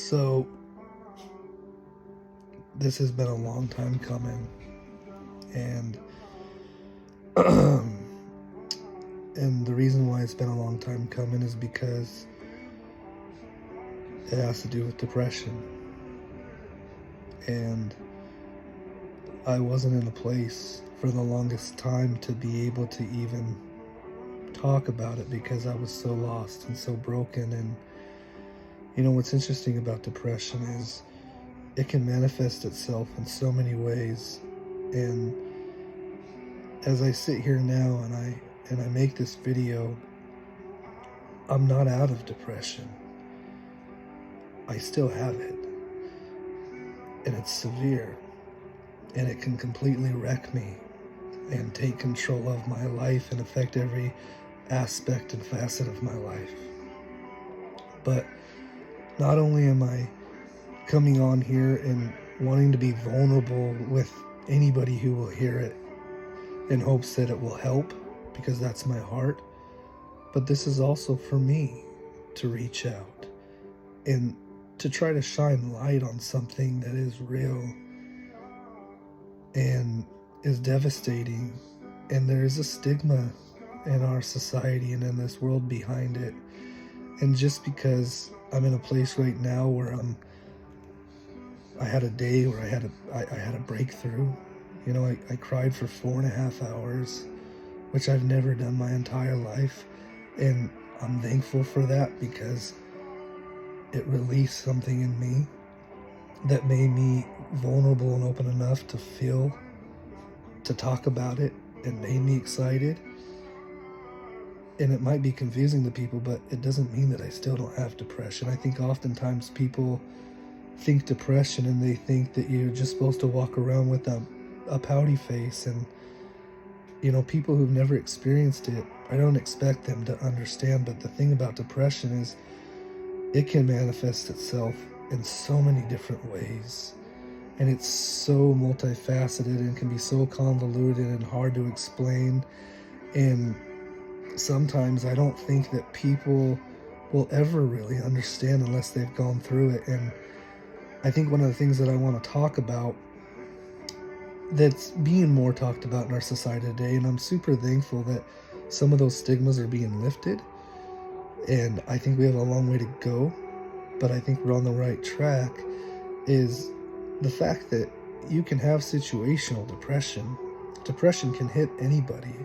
So, this has been a long time coming, and and the reason why it's been a long time coming is because it has to do with depression. And I wasn't in a place for the longest time to be able to even talk about it because I was so lost and so broken. And what's interesting about depression is it can manifest itself in so many ways. And as I sit here now and I make this video, I'm not out of depression. I still have it. And it's severe. And it can completely wreck me and take control of my life and affect every aspect and facet of my life. But not only am I coming on here and wanting to be vulnerable with anybody who will hear it in hopes that it will help, because that's my heart, but this is also for me to reach out and to try to shine light on something that is real and is devastating. And there is a stigma in our society and in this world behind it. And just because I'm in a place right now where I had a day where I had a breakthrough. I cried for 4.5 hours, which I've never done my entire life. And I'm thankful for that because it released something in me that made me vulnerable and open enough to feel, to talk about it, and made me excited. And it might be confusing to people, but it doesn't mean that I still don't have depression. I think oftentimes people think depression and they think that you're just supposed to walk around with a pouty face. And people who've never experienced it, I don't expect them to understand. But the thing about depression is it can manifest itself in so many different ways, and it's so multifaceted and can be so convoluted and hard to explain. And sometimes I don't think that people will ever really understand unless they've gone through it. And I think one of the things that I want to talk about that's being more talked about in our society today, and I'm super thankful that some of those stigmas are being lifted, and I think we have a long way to go, but I think we're on the right track, is the fact that you can have situational depression. Depression can hit anybody,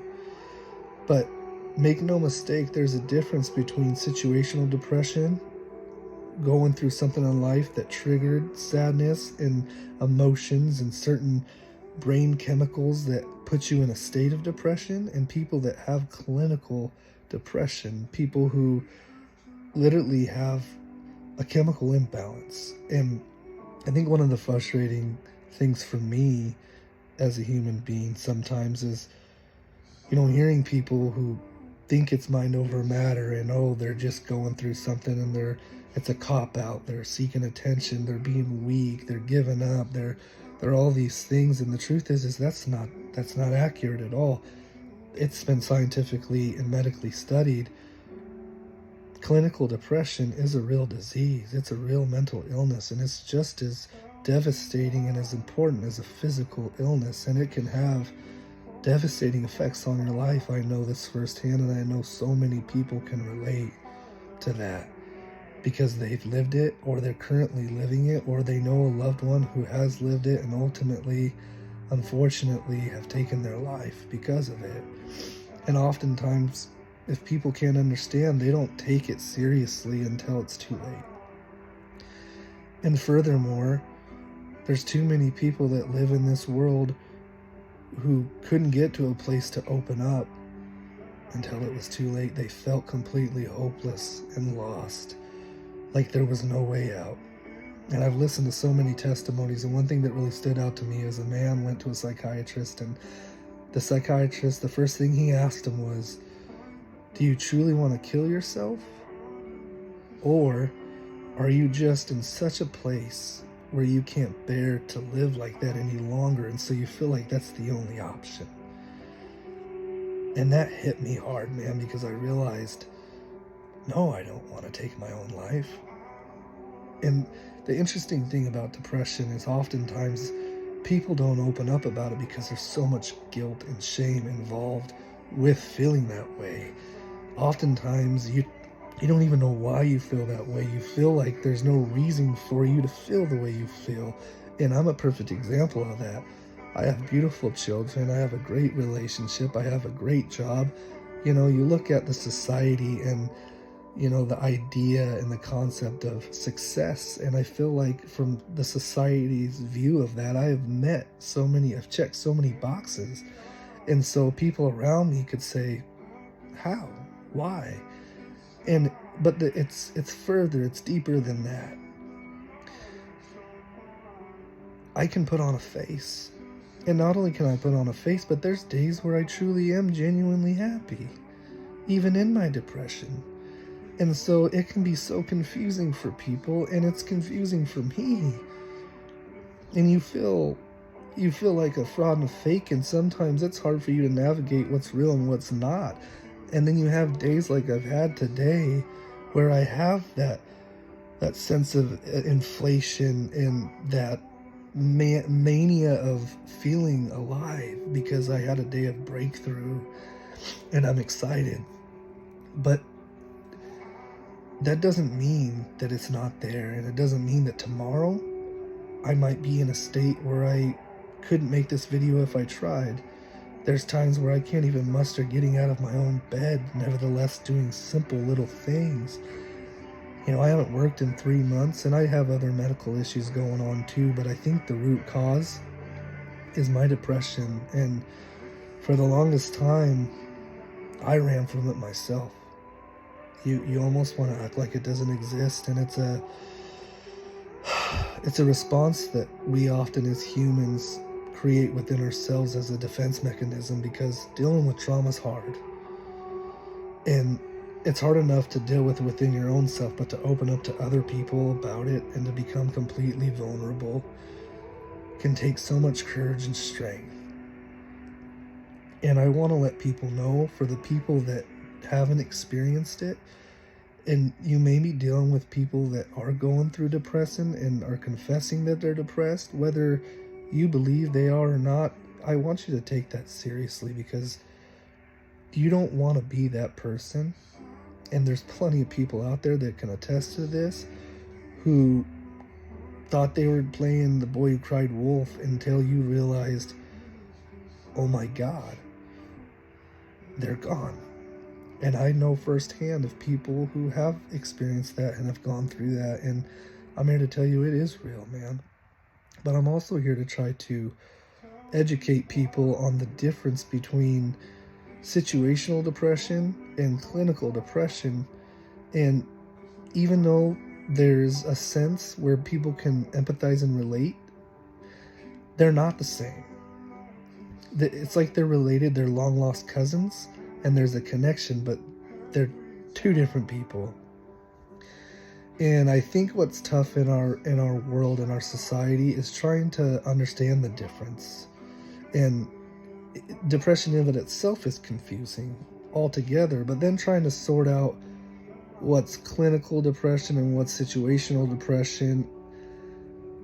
but make no mistake, there's a difference between situational depression, going through something in life that triggered sadness and emotions and certain brain chemicals that put you in a state of depression, and people that have clinical depression, people who literally have a chemical imbalance. And I think one of the frustrating things for me as a human being sometimes is, hearing people who think it's mind over matter, and they're just going through something, and it's a cop out, they're seeking attention, they're being weak, they're giving up, they're all these things. And the truth is that's not accurate at all. It's been scientifically and medically studied. Clinical depression is a real disease. It's a real mental illness, and it's just as devastating and as important as a physical illness, and it can have devastating effects on your life. I know this firsthand, and I know so many people can relate to that because they've lived it, or they're currently living it, or they know a loved one who has lived it and ultimately, unfortunately, have taken their life because of it. And oftentimes, if people can't understand, they don't take it seriously until it's too late. And furthermore, there's too many people that live in this world who couldn't get to a place to open up until it was too late. They felt completely hopeless and lost, like there was no way out. And I've listened to so many testimonies, and one thing that really stood out to me is a man went to a psychiatrist, and the psychiatrist, the first thing he asked him was, do you truly want to kill yourself? Or are you just in such a place where you can't bear to live like that any longer, and so you feel like that's the only option? And that hit me hard, man, because I realized, no, I don't want to take my own life. And the interesting thing about depression is oftentimes people don't open up about it because there's so much guilt and shame involved with feeling that way. Oftentimes you don't even know why you feel that way. You feel like there's no reason for you to feel the way you feel. And I'm a perfect example of that. I have beautiful children. I have a great relationship. I have a great job. You know, you look at the society and, you know, the idea and the concept of success. And I feel like from the society's view of that, I've checked so many boxes. And so people around me could say, how? Why? And it's further, it's deeper than that. I can put on a face. And not only can I put on a face, but there's days where I truly am genuinely happy, even in my depression. And so it can be so confusing for people, and it's confusing for me. And you feel like a fraud and a fake, and sometimes it's hard for you to navigate what's real and what's not. And then you have days like I've had today where I have that sense of inflation and that mania of feeling alive because I had a day of breakthrough and I'm excited. But that doesn't mean that it's not there, and it doesn't mean that tomorrow I might be in a state where I couldn't make this video if I tried. There's times where I can't even muster getting out of my own bed, nevertheless doing simple little things. You know, I haven't worked in 3 months, and I have other medical issues going on too, but I think the root cause is my depression, and for the longest time, I ran from it myself. You almost want to act like it doesn't exist, and it's a response that we often as humans create within ourselves as a defense mechanism, because dealing with trauma is hard. And it's hard enough to deal with within your own self, but to open up to other people about it and to become completely vulnerable can take so much courage and strength. And I want to let people know, for the people that haven't experienced it, and you may be dealing with people that are going through depression and are confessing that they're depressed, whether you believe they are or not, I want you to take that seriously, because you don't want to be that person. And there's plenty of people out there that can attest to this, who thought they were playing the boy who cried wolf until you realized, oh my God, they're gone. And I know firsthand of people who have experienced that and have gone through that. And I'm here to tell you it is real, man. But I'm also here to try to educate people on the difference between situational depression and clinical depression. And even though there's a sense where people can empathize and relate, they're not the same. It's like they're related, they're long lost cousins, and there's a connection, but they're two different people. And I think what's tough in our world, in our society, is trying to understand the difference. And depression in it itself is confusing altogether, but then trying to sort out what's clinical depression and what's situational depression,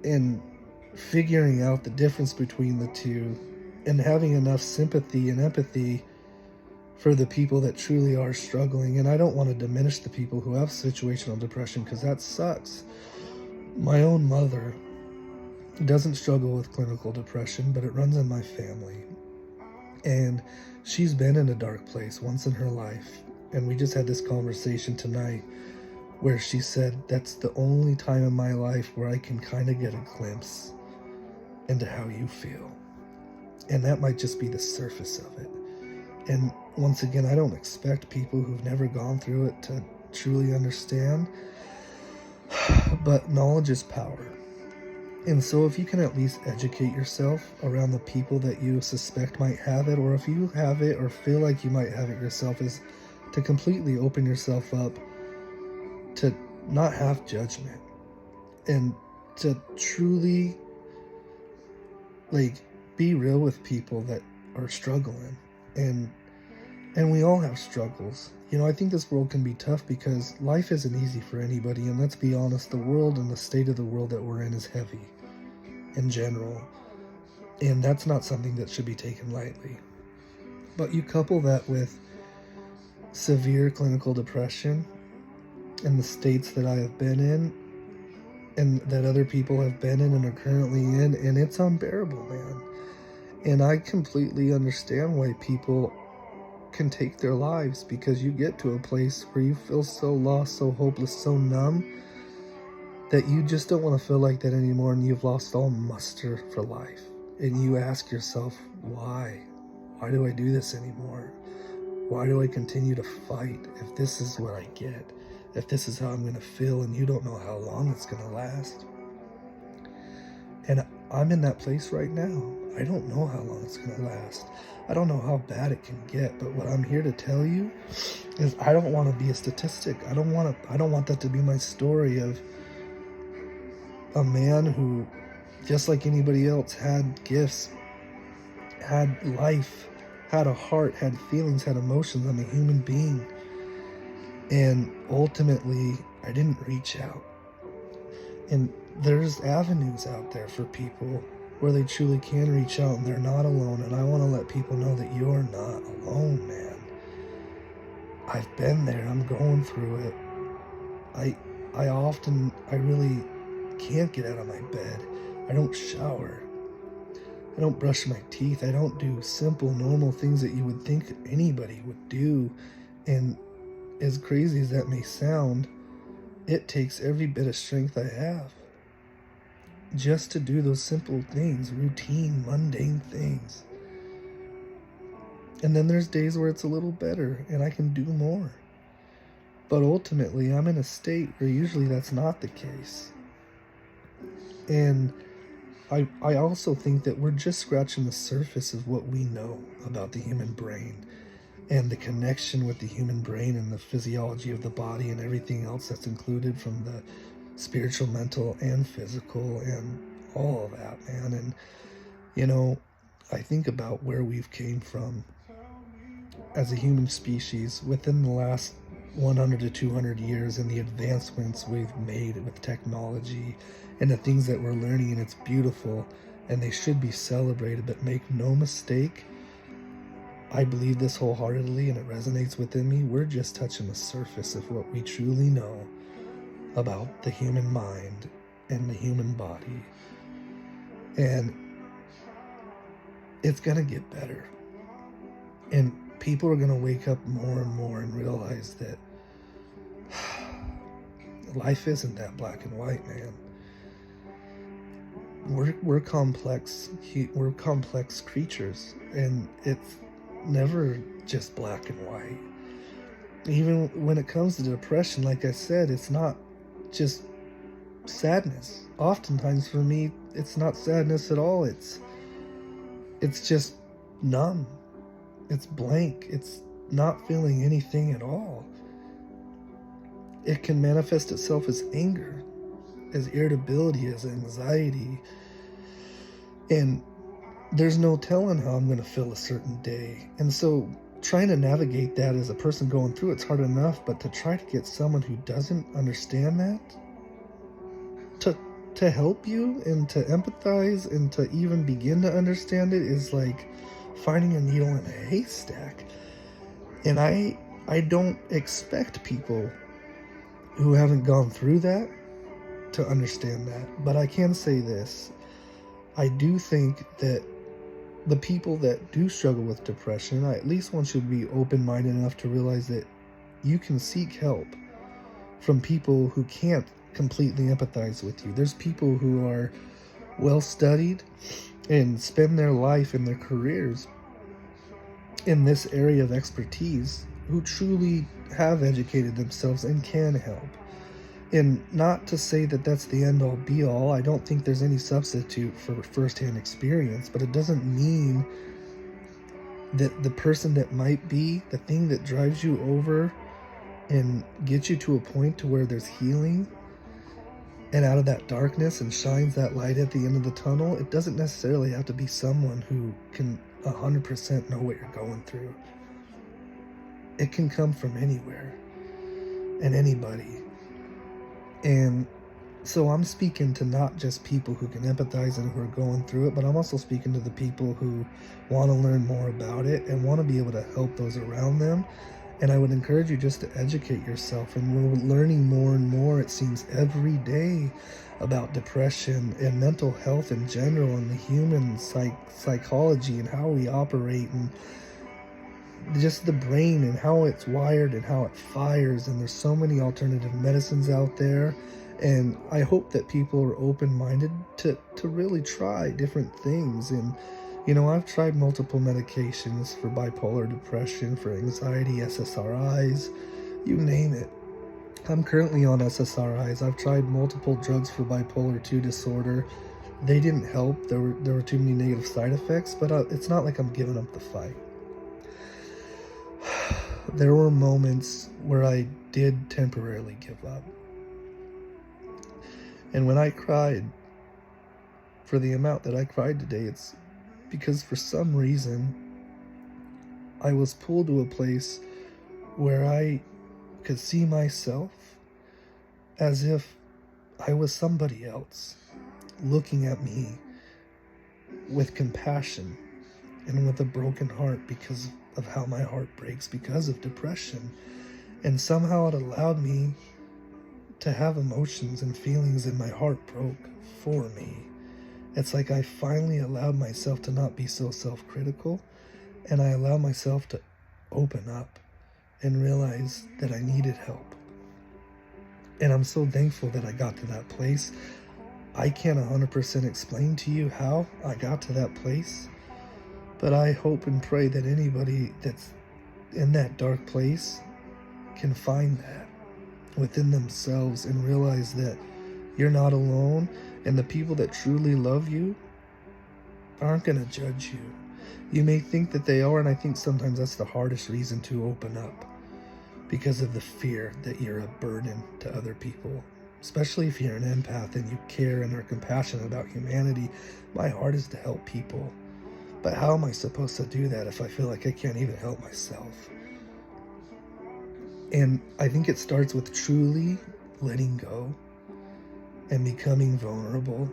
and figuring out the difference between the two, and having enough sympathy and empathy for the people that truly are struggling. And I don't want to diminish the people who have situational depression, because that sucks. My own mother doesn't struggle with clinical depression, but it runs in my family. And she's been in a dark place once in her life. And we just had this conversation tonight where she said, that's the only time in my life where I can kind of get a glimpse into how you feel. And that might just be the surface of it. And once again, I don't expect people who've never gone through it to truly understand, but knowledge is power. And so if you can at least educate yourself around the people that you suspect might have it, or if you have it or feel like you might have it yourself, is to completely open yourself up to not have judgment, and to truly be real with people that are struggling. And we all have struggles. I think this world can be tough because life isn't easy for anybody, and let's be honest, the world and the state of the world that we're in is heavy in general, and that's not something that should be taken lightly. But you couple that with severe clinical depression and the states that I have been in and that other people have been in and are currently in, and it's unbearable, man. And I completely understand why people can take their lives, because you get to a place where you feel so lost, so hopeless, so numb that you just don't want to feel like that anymore, and you've lost all muster for life. And you ask yourself, why? Why do I do this anymore? Why do I continue to fight if this is what I get? If this is how I'm going to feel, and you don't know how long it's going to last? And I'm in that place right now. I don't know how long it's going to last. I don't know how bad it can get, but what I'm here to tell you is I don't want to be a statistic. I don't want that to be my story of a man who, just like anybody else, had gifts, had life, had a heart, had feelings, had emotions. I'm a human being. And ultimately, I didn't reach out. And there's avenues out there for people where they truly can reach out and they're not alone. And I want to let people know that you're not alone, man. I've been there. I'm going through it. I really can't get out of my bed. I don't shower. I don't brush my teeth. I don't do simple, normal things that you would think anybody would do. And as crazy as that may sound, it takes every bit of strength I have just to do those simple things, routine, mundane things. And then there's days where it's a little better and I can do more. But ultimately, I'm in a state where usually that's not the case. And I also think that we're just scratching the surface of what we know about the human brain and the connection with the human brain and the physiology of the body and everything else that's included, from the spiritual, mental, and physical, and all of that, man. And, I think about where we've came from as a human species within the last 100 to 200 years, and the advancements we've made with technology and the things that we're learning, and it's beautiful, and they should be celebrated. But make no mistake, I believe this wholeheartedly, and it resonates within me. We're just touching the surface of what we truly know about the human mind and the human body. And it's going to get better. And people are going to wake up more and more and realize that life isn't that black and white, man. We're complex. We're complex creatures, and it's never just black and white. Even when it comes to depression, like I said, it's not just sadness. Oftentimes for me, it's not sadness at all. It's just numb. It's blank. It's not feeling anything at all. It can manifest itself as anger, as irritability, as anxiety. And there's no telling how I'm going to feel a certain day. And so trying to navigate that as a person going through it's hard enough, but to try to get someone who doesn't understand that to help you and to empathize and to even begin to understand it is like finding a needle in a haystack. And I don't expect people who haven't gone through that to understand that. But I can say this. I do think that the people that do struggle with depression, at least one should be open-minded enough to realize that you can seek help from people who can't completely empathize with you. There's people who are well-studied and spend their life and their careers in this area of expertise, who truly have educated themselves and can help. And not to say that that's the end-all be-all. I don't think there's any substitute for first-hand experience, but it doesn't mean that the person that might be the thing that drives you over and gets you to a point to where there's healing and out of that darkness and shines that light at the end of the tunnel, it doesn't necessarily have to be someone who can 100% know what you're going through. it can come from anywhere and anybody. And so I'm speaking to not just people who can empathize and who are going through it, but I'm also speaking to the people who want to learn more about it and want to be able to help those around them. And I would encourage you just to educate yourself. And we're learning more and more, it seems, every day about depression and mental health in general and the human psychology and how we operate and just the brain and how it's wired and how it fires. And there's so many alternative medicines out there. And I hope that people are open-minded to really try different things. And I've tried multiple medications for bipolar depression, for anxiety, SSRIs, you name it. I'm currently on SSRIs. I've tried multiple drugs for bipolar 2 disorder. They didn't help. There were too many negative side effects, but it's not like I'm giving up the fight. There were moments where I did temporarily give up. And when I cried, for the amount that I cried today, it's because for some reason, I was pulled to a place where I could see myself as if I was somebody else, looking at me with compassion and with a broken heart because of how my heart breaks because of depression. And somehow it allowed me to have emotions and feelings, and my heart broke for me. It's like I finally allowed myself to not be so self-critical, and I allowed myself to open up and realize that I needed help. And I'm so thankful that I got to that place. I can't 100% explain to you how I got to that place, but I hope and pray that anybody that's in that dark place can find that within themselves and realize that you're not alone, and the people that truly love you aren't going to judge you. You may think that they are, and I think sometimes that's the hardest reason to open up, because of the fear that you're a burden to other people, especially if you're an empath and you care and are compassionate about humanity. My heart is to help people, but how am I supposed to do that if I feel like I can't even help myself? And I think it starts with truly letting go and becoming vulnerable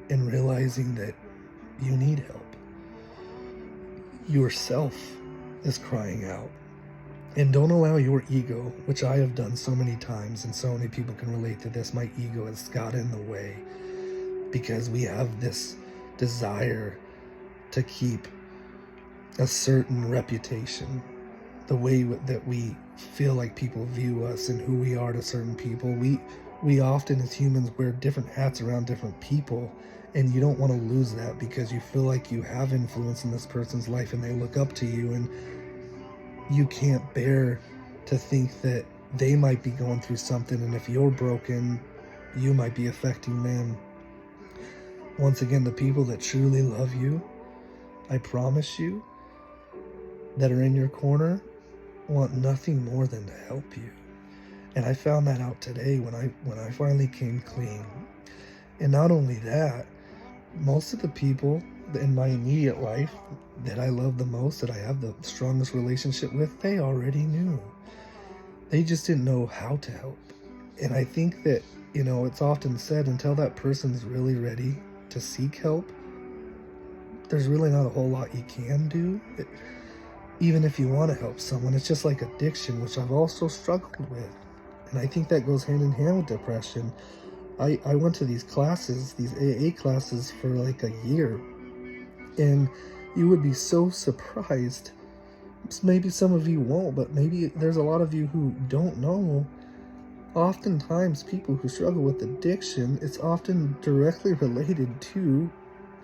and realizing that you need help. Yourself is crying out. And don't allow your ego, which I have done so many times, and so many people can relate to this. My ego has got in the way because we have this desire to keep a certain reputation, the way that we feel like people view us and who we are to certain people. We often as humans wear different hats around different people, and you don't want to lose that because you feel like you have influence in this person's life and they look up to you, and you can't bear to think that they might be going through something, and if you're broken, you might be affecting them. Once again, the people that truly love you, I promise you, that are in your corner, want nothing more than to help you. And I found that out today when I finally came clean. And not only that, most of the people in my immediate life that I love the most, that I have the strongest relationship with, they already knew. They just didn't know how to help. And I think that, it's often said, until that person's really ready to seek help, there's really not a whole lot you can do. Even if you want to help someone, it's just like addiction, which I've also struggled with. And I think that goes hand in hand with depression. I went to these classes, these AA classes, for like a year. And you would be so surprised. Maybe some of you won't, but maybe there's a lot of you who don't know. Oftentimes, people who struggle with addiction, it's often directly related to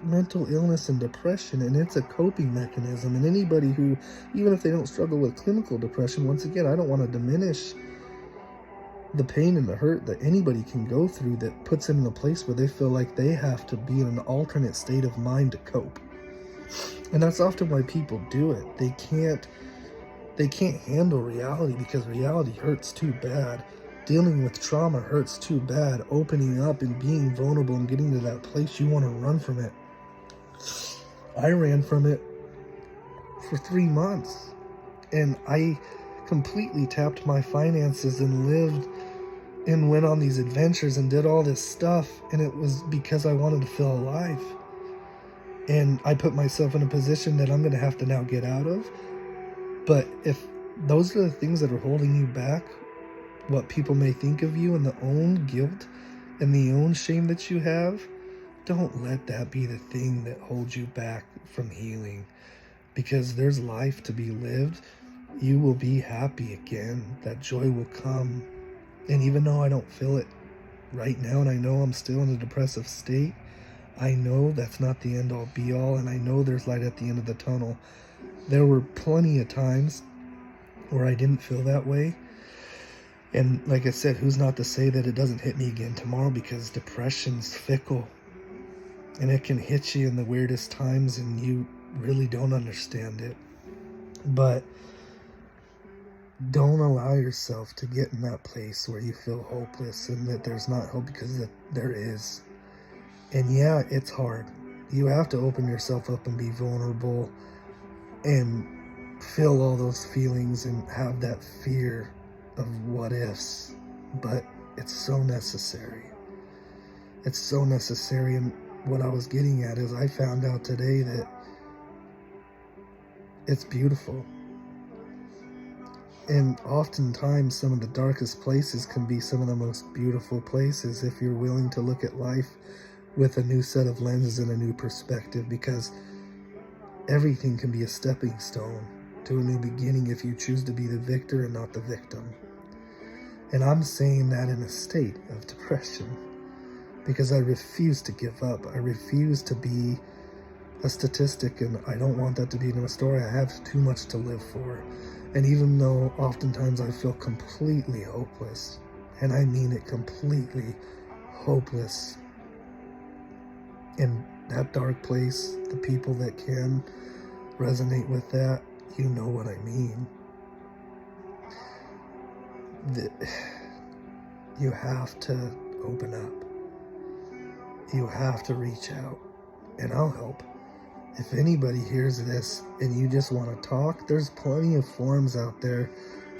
mental illness and depression, and it's a coping mechanism. And anybody who, even if they don't struggle with clinical depression, once again, I don't want to diminish the pain and the hurt that anybody can go through that puts them in a place where they feel like they have to be in an alternate state of mind to cope. And that's often why people do it. They can't handle reality because reality hurts too bad. Dealing with trauma hurts too bad. Opening up and being vulnerable and getting to that place, you want to run from it. I ran from it for 3 months, and I completely tapped my finances and lived and went on these adventures and did all this stuff, and it was because I wanted to feel alive. And I put myself in a position that I'm going to have to now get out of. But if those are the things that are holding you back, what people may think of you and the own guilt and the own shame that you have, don't let that be the thing that holds you back from healing, because there's life to be lived. You will be happy again. That joy will come. And even though I don't feel it right now, and I know I'm still in a depressive state, I know that's not the end all be all, and I know there's light at the end of the tunnel. There were plenty of times where I didn't feel that way. And like I said, who's not to say that it doesn't hit me again tomorrow, because depression's fickle. And it can hit you in the weirdest times and you really don't understand it. But don't allow yourself to get in that place where you feel hopeless and that there's not hope, because there is. And yeah, it's hard. You have to open yourself up and be vulnerable and feel all those feelings and have that fear of what ifs. But it's so necessary. It's so necessary. And what I was getting at is I found out today that it's beautiful. And oftentimes some of the darkest places can be some of the most beautiful places if you're willing to look at life with a new set of lenses and a new perspective, because everything can be a stepping stone to a new beginning if you choose to be the victor and not the victim. And I'm saying that in a state of depression, because I refuse to give up. I refuse to be a statistic, and I don't want that to be in my story. I have too much to live for. And even though oftentimes I feel completely hopeless, and I mean it, completely hopeless, in that dark place, the people that can resonate with that, you know what I mean. You have to open up. You have to reach out, and I'll help. If anybody hears this and you just want to talk, there's plenty of forums out there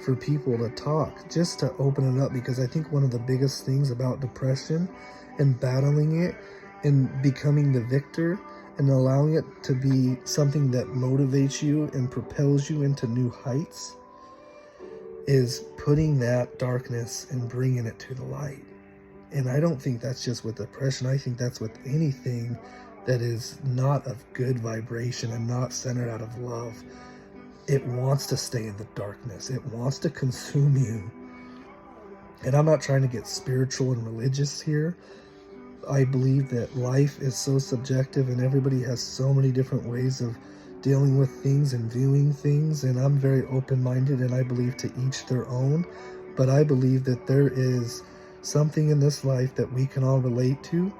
for people to talk, just to open it up, because I think one of the biggest things about depression and battling it and becoming the victor and allowing it to be something that motivates you and propels you into new heights is putting that darkness and bringing it to the light. And I don't think that's just with depression. I think that's with anything that is not of good vibration and not centered out of love. It wants to stay in the darkness. It wants to consume you. And I'm not trying to get spiritual and religious here. I believe that life is so subjective and everybody has so many different ways of dealing with things and viewing things. And I'm very open-minded, and I believe to each their own. But I believe that there is something in this life that we can all relate to.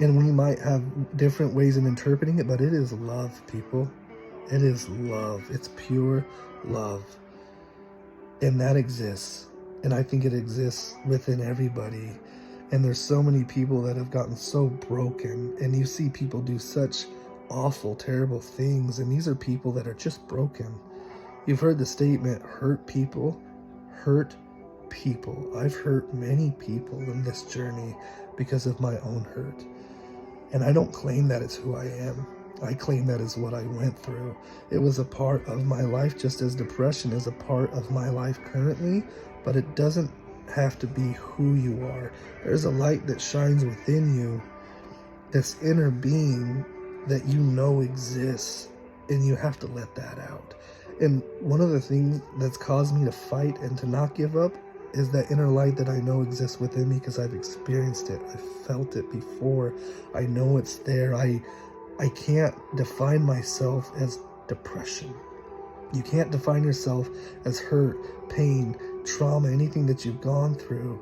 And we might have different ways of interpreting it, but it is love, people. It is love. It's pure love. And that exists. And I think it exists within everybody. And there's so many people that have gotten so broken. And you see people do such awful, terrible things. And these are people that are just broken. You've heard the statement, hurt people hurt people. I've hurt many people in this journey because of my own hurt. And I don't claim that it's who I am. I claim that is what I went through. It was a part of my life, just as depression is a part of my life currently, but it doesn't have to be who you are. There's a light that shines within you, this inner being that you know exists, and you have to let that out. And one of the things that's caused me to fight and to not give up is that inner light that I know exists within me, because I've experienced it. I've felt it before. I know it's there. I can't define myself as depression. You can't define yourself as hurt, pain, trauma, anything that you've gone through.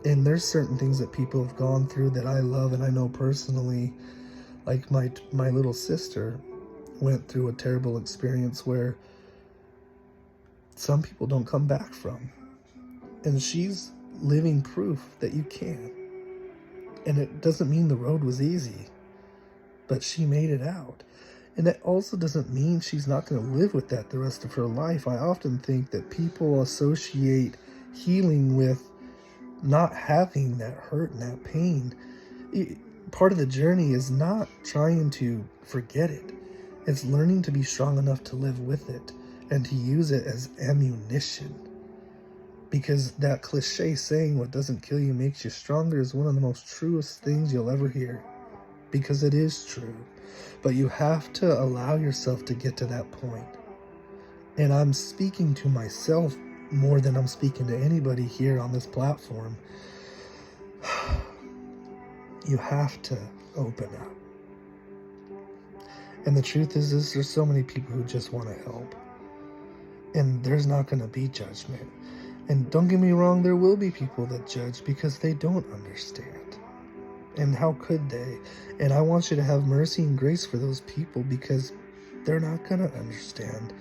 And there's certain things that people have gone through that I love and I know personally. Like my little sister went through a terrible experience where some people don't come back from. And she's living proof that you can. And it doesn't mean the road was easy, but she made it out. And that also doesn't mean she's not going to live with that the rest of her life. I often think that people associate healing with not having that hurt and that pain. Part of the journey is not trying to forget it. It's learning to be strong enough to live with it and to use it as ammunition. Because that cliche saying, what doesn't kill you makes you stronger, is one of the most truest things you'll ever hear. Because it is true. But you have to allow yourself to get to that point. And I'm speaking to myself more than I'm speaking to anybody here on this platform. You have to open up. And the truth is there's so many people who just want to help. And there's not going to be judgment. And don't get me wrong, there will be people that judge because they don't understand. And how could they? And I want you to have mercy and grace for those people because they're not going to understand.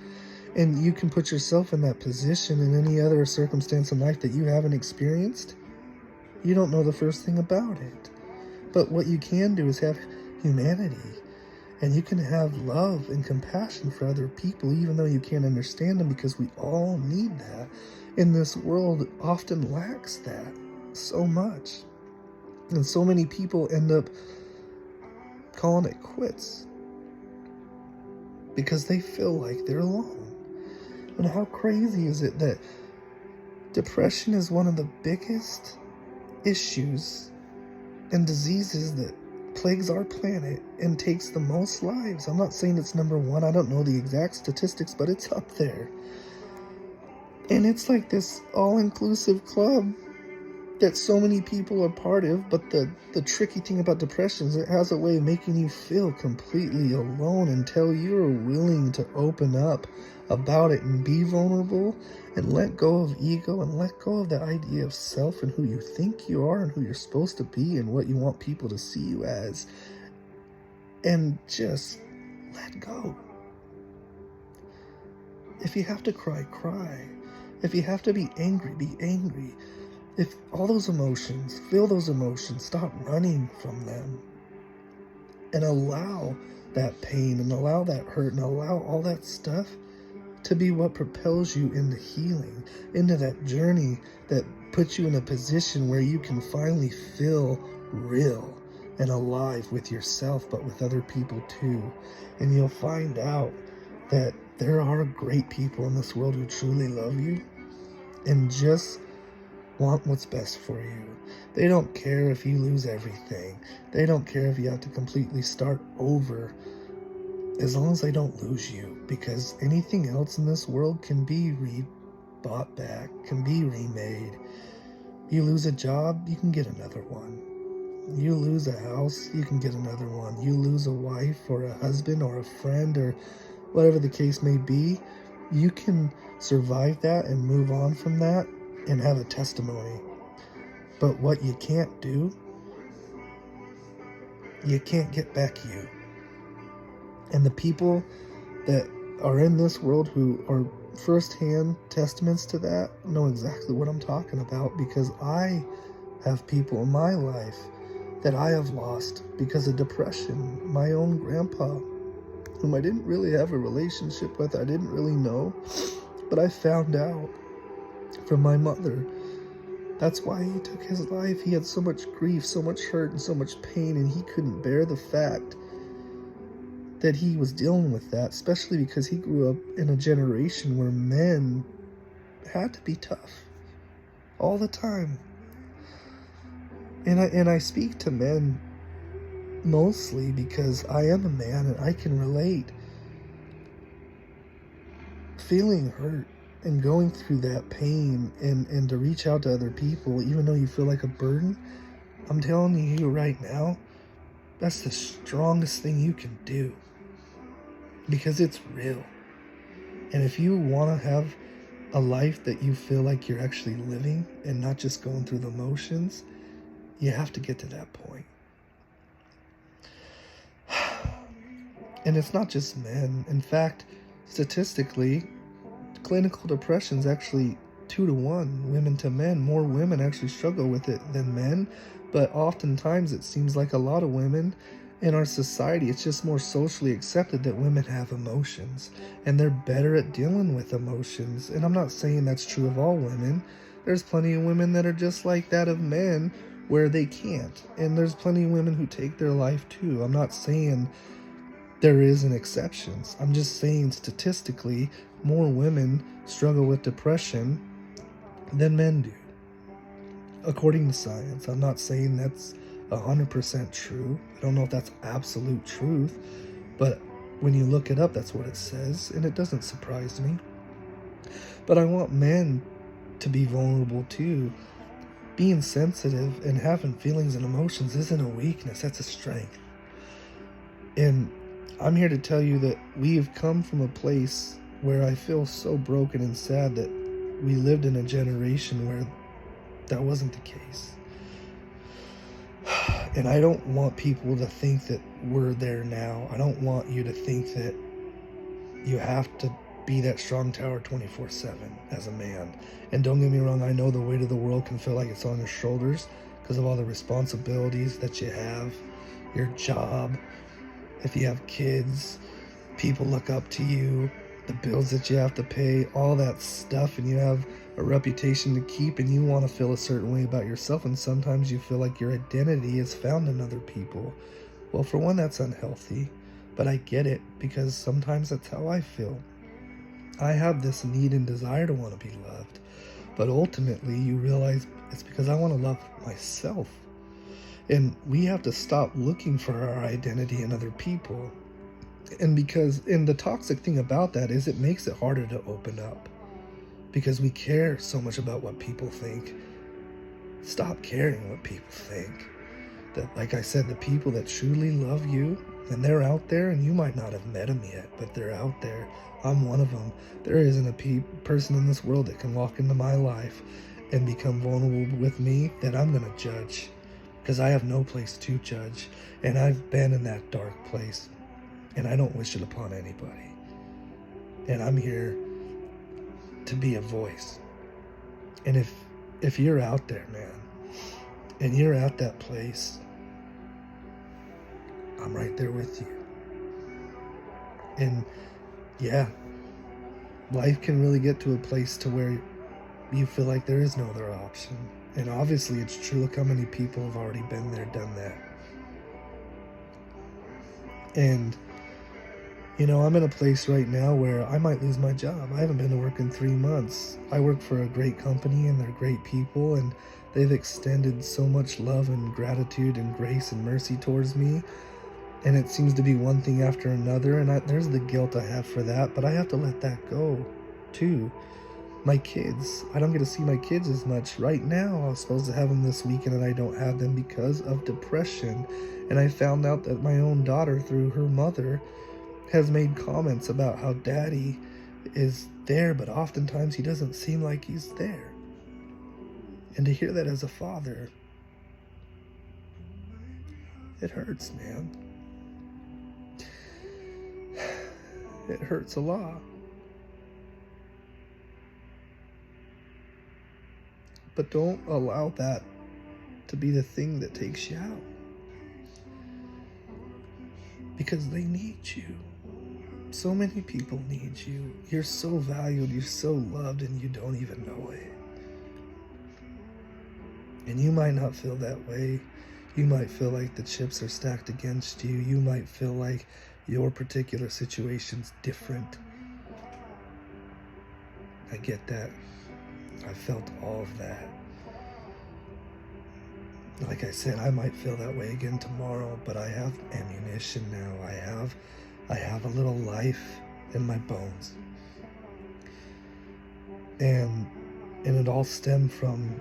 And you can put yourself in that position in any other circumstance in life that you haven't experienced. You don't know the first thing about it. But what you can do is have humanity. And you can have love and compassion for other people, even though you can't understand them, because we all need that. And this world often lacks that so much. And so many people end up calling it quits because they feel like they're alone. And how crazy is it that depression is one of the biggest issues and diseases that plagues our planet and takes the most lives? I'm not saying it's number one. I don't know the exact statistics, but it's up there. And it's like this all-inclusive club that so many people are part of, but the tricky thing about depression is it has a way of making you feel completely alone until you're willing to open up about it and be vulnerable and let go of ego and let go of the idea of self and who you think you are and who you're supposed to be and what you want people to see you as, and just let go. If you have to cry, cry. If you have to be angry, be angry. If all those emotions, feel those emotions, stop running from them and allow that pain and allow that hurt and allow all that stuff to be what propels you into healing, into that journey that puts you in a position where you can finally feel real and alive with yourself, but with other people too. And you'll find out that there are great people in this world who truly love you and just want what's best for you. They don't care if you lose everything. They don't care if you have to completely start over, as long as they don't lose you, because anything else in this world can be bought back, can be remade. You lose a job, you can get another one. You lose a house, you can get another one. You lose a wife or a husband or a friend or whatever the case may be, you can survive that and move on from that and have a testimony. But what you can't do, you can't get back you. And the people that are in this world who are firsthand testaments to that know exactly what I'm talking about, because I have people in my life that I have lost because of depression. My own grandpa, whom I didn't really have a relationship with, I didn't really know, but I found out from my mother. That's why he took his life. He had so much grief, so much hurt, and so much pain, and he couldn't bear the fact that he was dealing with that, especially because he grew up in a generation where men had to be tough all the time. And I speak to men mostly because I am a man and I can relate. Feeling hurt and going through that pain and to reach out to other people, even though you feel like a burden, I'm telling you right now, that's the strongest thing you can do, because it's real. And if you want to have a life that you feel like you're actually living and not just going through the motions, you have to get to that point. And it's not just men. In fact, statistically, clinical depression is actually 2 to 1, women to men. More women actually struggle with it than men, but oftentimes it seems like a lot of women In our society, it's just more socially accepted that women have emotions and they're better at dealing with emotions. And I'm not saying that's true of all women. There's plenty of women that are just like that of men where they can't. And there's plenty of women who take their life too. I'm not saying there isn't exceptions. I'm just saying statistically, more women struggle with depression than men do, according to science. I'm not saying that's 100% true. I don't know if that's absolute truth, but when you look it up, that's what it says, and it doesn't surprise me. But I want men to be vulnerable too. Being sensitive and having feelings and emotions isn't a weakness, that's a strength. And I'm here to tell you that we have come from a place where I feel so broken and sad that we lived in a generation where that wasn't the case. And I don't want people to think that we're there now. I don't want you to think that you have to be that strong tower 24/7 as a man. And don't get me wrong, I know the weight of the world can feel like it's on your shoulders because of all the responsibilities that you have, your job, if you have kids, people look up to you, the bills that you have to pay, all that stuff, and you have a reputation to keep, and you want to feel a certain way about yourself, and sometimes you feel like your identity is found in other people. Well, for one, that's unhealthy, but I get it because sometimes that's how I feel. I have this need and desire to want to be loved, but ultimately you realize it's because I want to love myself. And we have to stop looking for our identity in other people. And the toxic thing about that is it makes it harder to open up because we care so much about what people think. Stop caring what people think. That, like I said, the people that truly love you, and they're out there, and you might not have met them yet, but they're out there. I'm one of them. There isn't a person in this world that can walk into my life and become vulnerable with me that I'm going to judge, because I have no place to judge, and I've been in that dark place, and I don't wish it upon anybody. And I'm here to be a voice. And if you're out there, man, and you're at that place, I'm right there with you. And yeah, life can really get to a place to where you feel like there is no other option. And obviously it's true. Look how many people have already been there, done that. And I'm in a place right now where I might lose my job. I haven't been to work in 3 months. I work for a great company and they're great people, and they've extended so much love and gratitude and grace and mercy towards me. And it seems to be one thing after another, and there's the guilt I have for that, but I have to let that go too. My kids, I don't get to see my kids as much. Right now, I was supposed to have them this weekend, and I don't have them because of depression. And I found out that my own daughter, through her mother, has made comments about how daddy is there, but oftentimes he doesn't seem like he's there. And to hear that as a father, it hurts, man. It hurts a lot. But don't allow that to be the thing that takes you out. Because they need you. So many people need you. You're so valued, you're so loved, and you don't even know it. And you might not feel that way. You might feel like the chips are stacked against you. You might feel like your particular situation's different. I get that. I felt all of that. Like I said, I might feel that way again tomorrow, but I have ammunition now. I have a little life in my bones. And it all stemmed from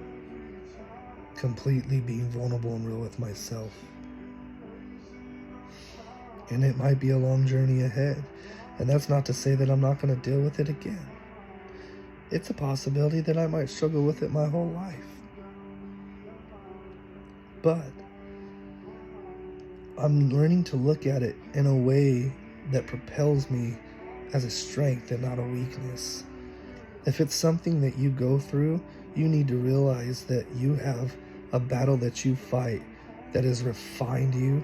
completely being vulnerable and real with myself. And it might be a long journey ahead. And that's not to say that I'm not going to deal with it again. It's a possibility that I might struggle with it my whole life. But I'm learning to look at it in a way that propels me as a strength and not a weakness. If it's something that you go through, you need to realize that you have a battle that you fight that has refined you,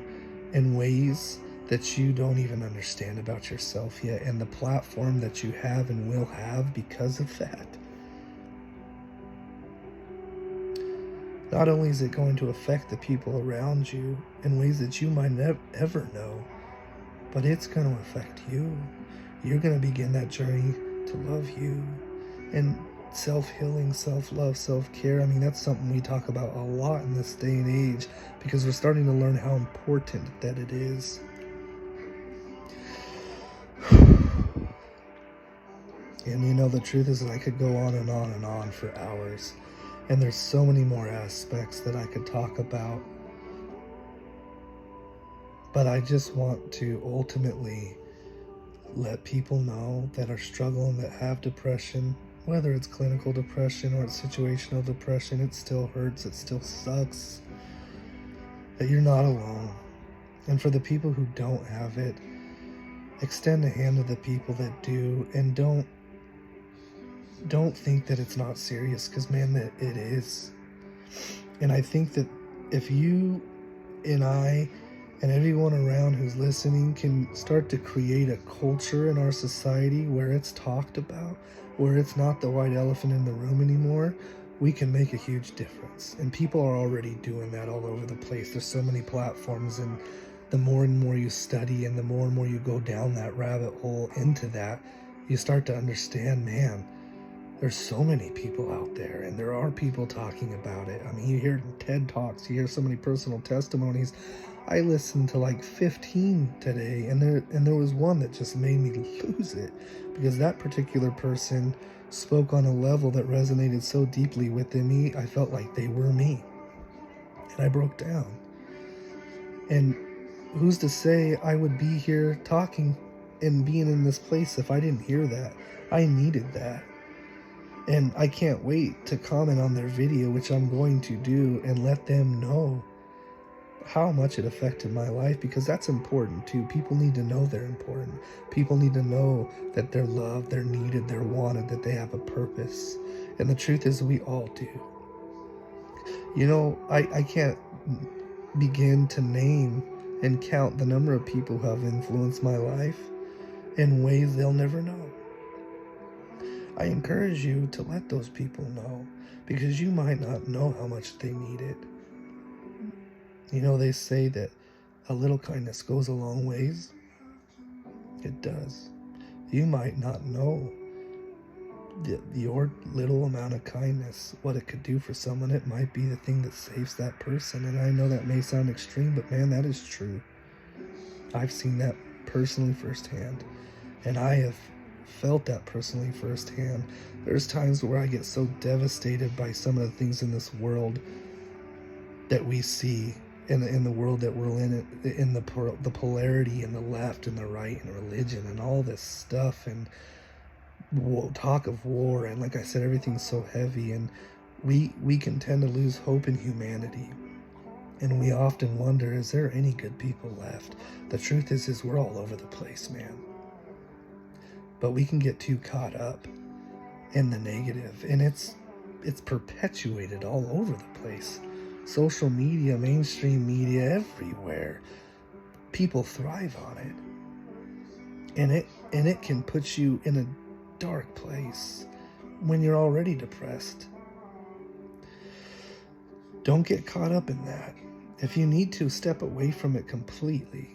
in ways that you don't even understand about yourself yet, and the platform that you have and will have because of that. Not only is it going to affect the people around you in ways that you might never ever know, but it's going to affect you. You're going to begin that journey to love you and self-healing, self-love, self-care. I mean, that's something we talk about a lot in this day and age because we're starting to learn how important that it is. And you know, the truth is that I could go on and on and on for hours. And there's so many more aspects that I could talk about. But I just want to ultimately let people know that are struggling, that have depression, whether it's clinical depression or it's situational depression, it still hurts, it still sucks, that you're not alone. And for the people who don't have it, extend a hand to the people that do, and don't think that it's not serious, because man, that it is. And I think that if you and I and everyone around who's listening can start to create a culture in our society where it's talked about, where it's not the white elephant in the room anymore, we can make a huge difference. And people are already doing that all over the place. There's so many platforms, and the more and more you study and the more you go down that rabbit hole into that, you start to understand, man, there's so many people out there, and there are people talking about it. I mean, you hear TED Talks, you hear so many personal testimonies. I listened to like 15 today, and there was one that just made me lose it, because that particular person spoke on a level that resonated so deeply within me. I felt like they were me, and I broke down. And who's to say I would be here talking and being in this place if I didn't hear that? I needed that. And I can't wait to comment on their video, which I'm going to do, and let them know how much it affected my life, because that's important too. People need to know they're important. People need to know that they're loved, they're needed, they're wanted, that they have a purpose. And the truth is, we all do. You know, I can't begin to name and count the number of people who have influenced my life in ways they'll never know. I encourage you to let those people know, because you might not know how much they need it. You know, they say that a little kindness goes a long ways. It does. You might not know your little amount of kindness, what it could do for someone. It might be the thing that saves that person. And I know that may sound extreme, but man, that is true. I've seen that personally firsthand, and I have felt that personally firsthand. There's times where I get so devastated by some of the things in this world that we see in the world that we're in the polarity and the left and the right and religion and all this stuff, and talk of war, and like I said, everything's so heavy, and we can tend to lose hope in humanity. And we often wonder, is there any good people left? The truth is we're all over the place, man. But we can get too caught up in the negative, and it's perpetuated all over the place. Social media, mainstream media, everywhere. People thrive on it. And it can put you in a dark place when you're already depressed. Don't get caught up in that. If you need to, step away from it completely.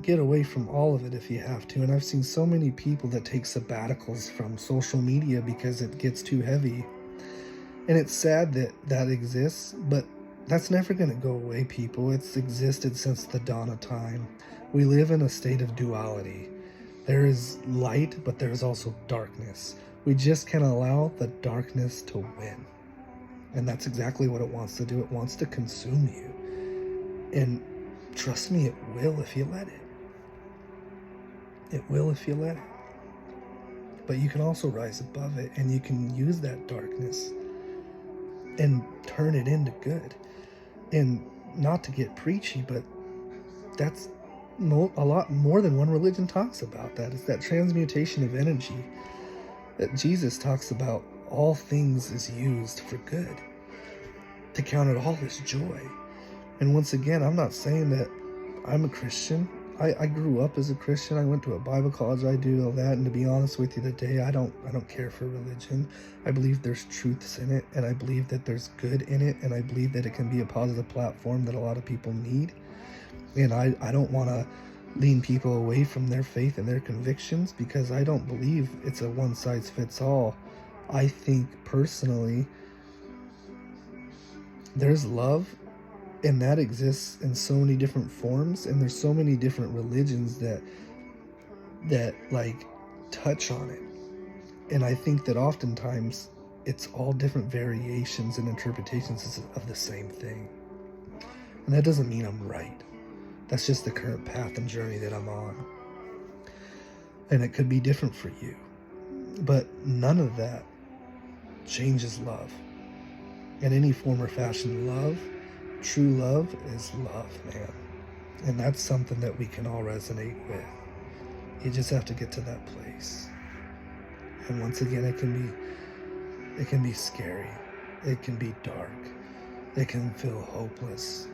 Get away from all of it if you have to. And I've seen so many people that take sabbaticals from social media because it gets too heavy. And it's sad that that exists, but that's never going to go away, people. It's existed since the dawn of time. We live in a state of duality. There is light, but there is also darkness. We just can't allow the darkness to win. And that's exactly what it wants to do. It wants to consume you. And trust me, it will if you let it. It will if you let it. But you can also rise above it, and you can use that darkness and turn it into good. And not to get preachy, but that's a lot more than one religion talks about that. It's that transmutation of energy that Jesus talks about. All things is used for good, to count it all as joy. And once again, I'm not saying that I'm a Christian. I grew up as a Christian. I went to a Bible college. I do all that. And to be honest with you, today I don't care for religion. I believe there's truths in it, and I believe that there's good in it, and I believe that it can be a positive platform that a lot of people need. And I don't want to lean people away from their faith and their convictions, because I don't believe it's a one size fits all. I think personally there's love, and that exists in so many different forms, and there's so many different religions that like touch on it. And I think that oftentimes it's all different variations and interpretations of the same thing. And that doesn't mean I'm right. That's just the current path and journey that I'm on. And it could be different for you. But none of that changes love. In any form or fashion, love, true love is love, man. And that's something that we can all resonate with. You just have to get to that place. And once again, it can be scary. It can be dark. It can feel hopeless.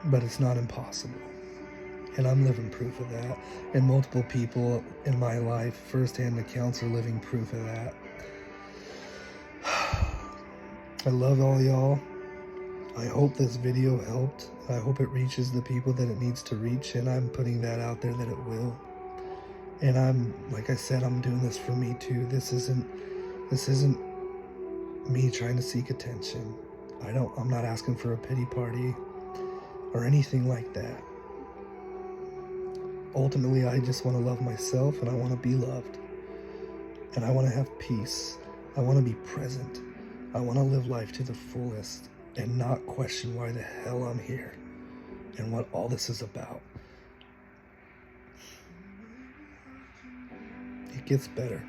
But it's not impossible. And I'm living proof of that. And multiple people in my life, firsthand accounts, are living proof of that. I love all y'all. I hope this video helped. I hope it reaches the people that it needs to reach, and I'm putting that out there that it will. And like I said, I'm doing this for me too. This isn't me trying to seek attention. I'm not asking for a pity party or anything like that. Ultimately, I just want to love myself, and I want to be loved. And I want to have peace. I want to be present. I want to live life to the fullest and not question why the hell I'm here and what all this is about. It gets better.